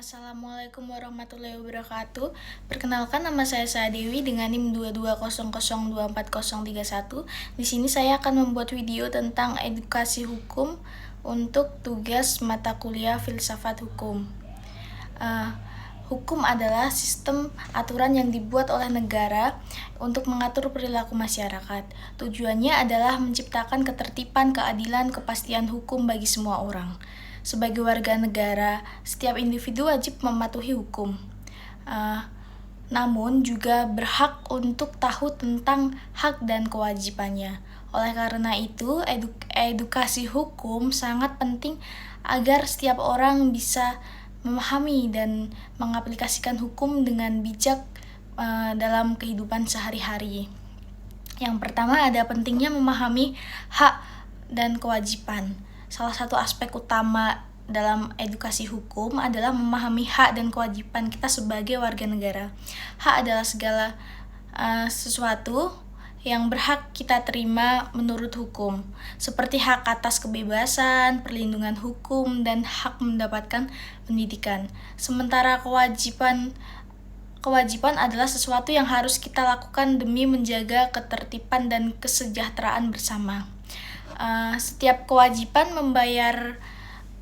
Assalamualaikum warahmatullahi wabarakatuh. Perkenalkan, nama saya Sadewi dengan NIM 2200240031. Di sini saya akan membuat video tentang edukasi hukum untuk tugas mata kuliah filsafat hukum. Hukum adalah sistem aturan yang dibuat oleh negara untuk mengatur perilaku masyarakat. Tujuannya adalah menciptakan ketertiban, keadilan, kepastian hukum bagi semua orang. Sebagai warga negara, setiap individu wajib mematuhi hukum. Namun juga berhak untuk tahu tentang hak dan kewajibannya. Oleh karena itu, edukasi hukum sangat penting agar setiap orang bisa memahami dan mengaplikasikan hukum dengan bijak dalam kehidupan sehari-hari. Yang pertama, ada pentingnya memahami hak dan kewajiban. Salah satu aspek utama dalam edukasi hukum adalah memahami hak dan kewajiban kita sebagai warga negara. Hak adalah segala sesuatu yang berhak kita terima menurut hukum, seperti hak atas kebebasan, perlindungan hukum, dan hak mendapatkan pendidikan. Sementara kewajiban adalah sesuatu yang harus kita lakukan demi menjaga ketertiban dan kesejahteraan bersama. Setiap kewajiban membayar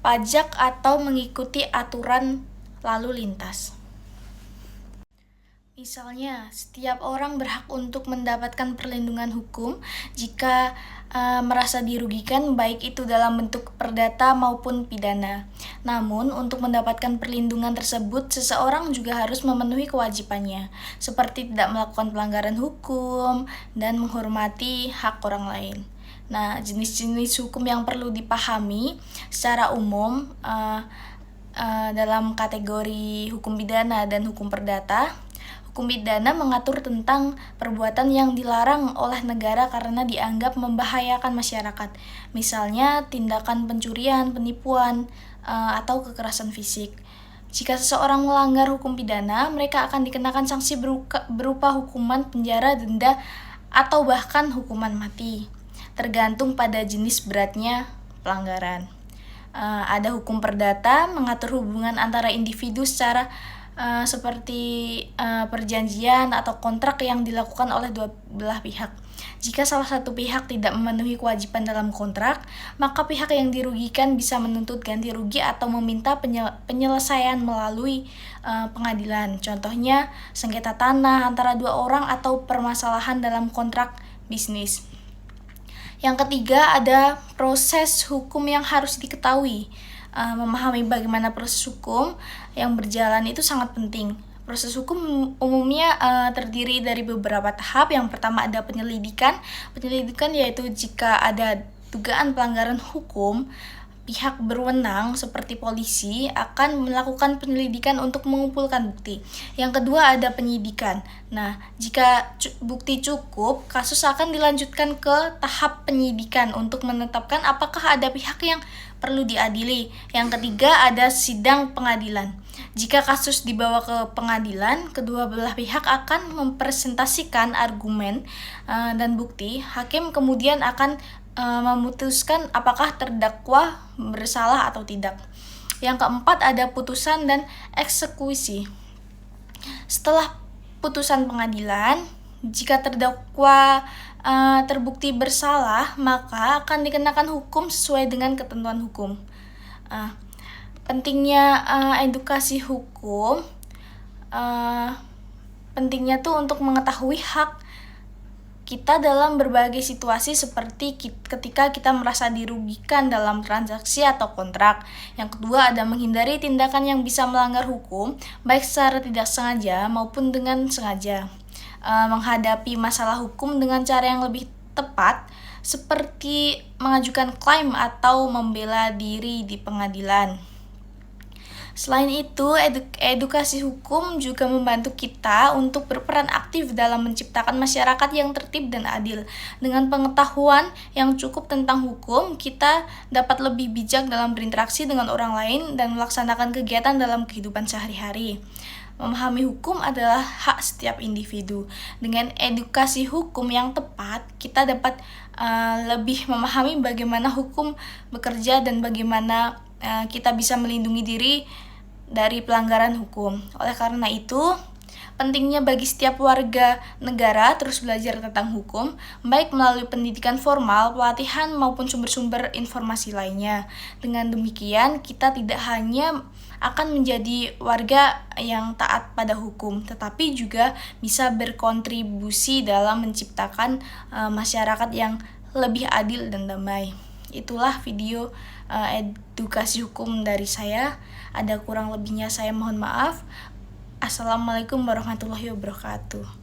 pajak atau mengikuti aturan lalu lintas. Misalnya, setiap orang berhak untuk mendapatkan perlindungan hukum jika merasa dirugikan, baik itu dalam bentuk perdata maupun pidana. Namun, untuk mendapatkan perlindungan tersebut, seseorang juga harus memenuhi kewajibannya, seperti tidak melakukan pelanggaran hukum dan menghormati hak orang lain. Nah, jenis-jenis hukum yang perlu dipahami secara umum dalam kategori hukum pidana dan hukum perdata. Hukum pidana mengatur tentang perbuatan yang dilarang oleh negara karena dianggap membahayakan masyarakat. Misalnya, tindakan pencurian, penipuan, atau kekerasan fisik. Jika seseorang melanggar hukum pidana, mereka akan dikenakan sanksi berupa hukuman penjara, denda, atau bahkan hukuman mati, tergantung pada jenis beratnya pelanggaran. Ada hukum perdata mengatur hubungan antara individu secara seperti perjanjian atau kontrak yang dilakukan oleh dua belah pihak. Jika salah satu pihak tidak memenuhi kewajiban dalam kontrak, maka pihak yang dirugikan bisa menuntut ganti rugi atau meminta penyelesaian melalui pengadilan. Contohnya, sengketa tanah antara dua orang atau permasalahan dalam kontrak bisnis. Yang ketiga, ada proses hukum yang harus diketahui. Memahami bagaimana proses hukum yang berjalan itu sangat penting. Proses hukum umumnya terdiri dari beberapa tahap. Yang pertama ada penyelidikan. Penyelidikan yaitu jika ada dugaan pelanggaran hukum, pihak berwenang seperti polisi akan melakukan penyelidikan untuk mengumpulkan bukti. Yang kedua ada penyidikan. Nah, jika bukti cukup, kasus akan dilanjutkan ke tahap penyidikan untuk menetapkan apakah ada pihak yang perlu diadili. Yang ketiga ada sidang pengadilan. Jika kasus dibawa ke pengadilan, kedua belah pihak akan mempresentasikan argumen dan bukti. Hakim kemudian akan memutuskan apakah terdakwa bersalah atau tidak. Yang keempat ada putusan dan eksekusi. Setelah putusan pengadilan, jika terdakwa terbukti bersalah, maka akan dikenakan hukum sesuai dengan ketentuan hukum. Pentingnya edukasi hukum, pentingnya tuh untuk mengetahui hak kita dalam berbagai situasi seperti ketika kita merasa dirugikan dalam transaksi atau kontrak. Yang kedua ada menghindari tindakan yang bisa melanggar hukum, baik secara tidak sengaja maupun dengan sengaja. Menghadapi masalah hukum dengan cara yang lebih tepat, seperti mengajukan klaim atau membela diri di pengadilan. Selain itu, edukasi hukum juga membantu kita untuk berperan aktif dalam menciptakan masyarakat yang tertib dan adil. Dengan pengetahuan yang cukup tentang hukum, kita dapat lebih bijak dalam berinteraksi dengan orang lain dan melaksanakan kegiatan dalam kehidupan sehari-hari. Memahami hukum adalah hak setiap individu. Dengan edukasi hukum yang tepat, kita dapat lebih memahami bagaimana hukum bekerja dan bagaimana kita bisa melindungi diri dari pelanggaran hukum. Oleh karena itu, pentingnya bagi setiap warga negara terus belajar tentang hukum, baik melalui pendidikan formal, pelatihan, maupun sumber-sumber informasi lainnya. Dengan demikian, kita tidak hanya akan menjadi warga yang taat pada hukum, tetapi juga bisa berkontribusi dalam menciptakan masyarakat yang lebih adil dan damai. Itulah video edukasi hukum dari saya. Ada kurang lebihnya saya mohon maaf. Assalamualaikum warahmatullahi wabarakatuh.